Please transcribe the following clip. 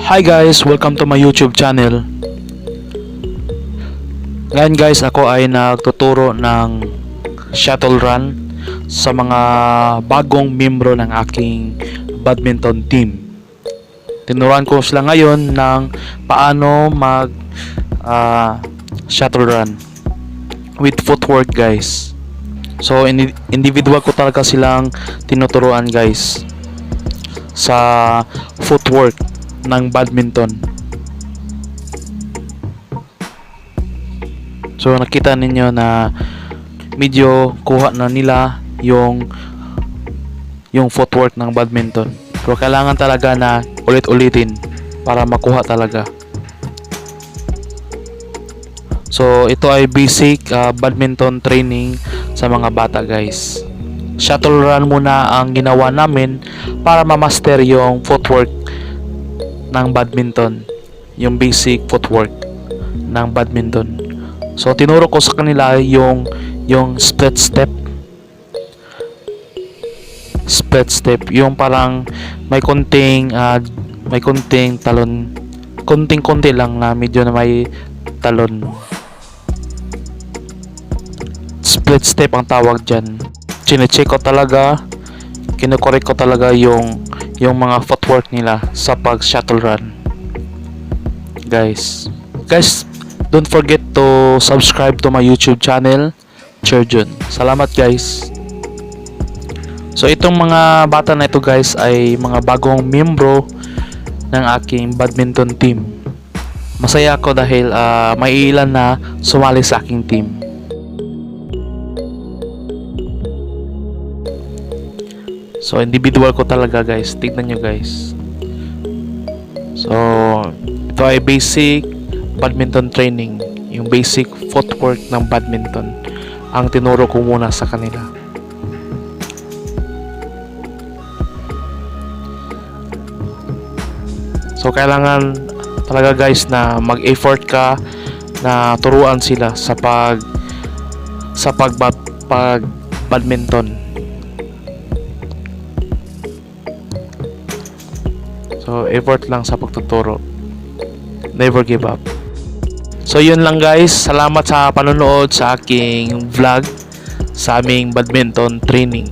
Hi guys, welcome to my YouTube channel. Ngayon guys, ako ay nagtuturo ng shuttle run sa mga bagong membro ng aking badminton team. Tinuruan ko sila ngayon ng paano mag shuttle run with footwork guys. So individual ko talaga silang tinuturuan guys sa footwork ng badminton. So nakita ninyo na medyo kuha na nila yung footwork ng badminton. Pero kailangan talaga na ulit-ulitin para makuha talaga. So ito ay basic badminton training sa mga bata guys. Shuttle run muna ang ginawa namin para ma-master yung footwork ng badminton, yung basic footwork ng badminton. So tinuro ko sa kanila yung split step, yung parang may konting talon, konting-konti lang na medyo na may talon. Split step ang tawag dyan. Chine-check ko talaga, kino-correct ko talaga yung mga footwork nila sa pag shuttle run guys. Don't forget to subscribe to my YouTube channel, Churjun. Salamat guys. So itong mga bata na ito guys ay mga bagong miyembro ng aking badminton team. Masaya ako dahil may ilan na sumali sa aking team. So individual ko talaga guys. Tignan nyo guys. So ito ay basic badminton training, yung basic footwork ng badminton ang tinuro ko muna sa kanila. So kailangan talaga guys na mag-effort ka na turuan sila sa badminton. So effort lang sa pagtuturo. Never give up. So yun lang guys, salamat sa panonood sa aking vlog sa aming badminton training.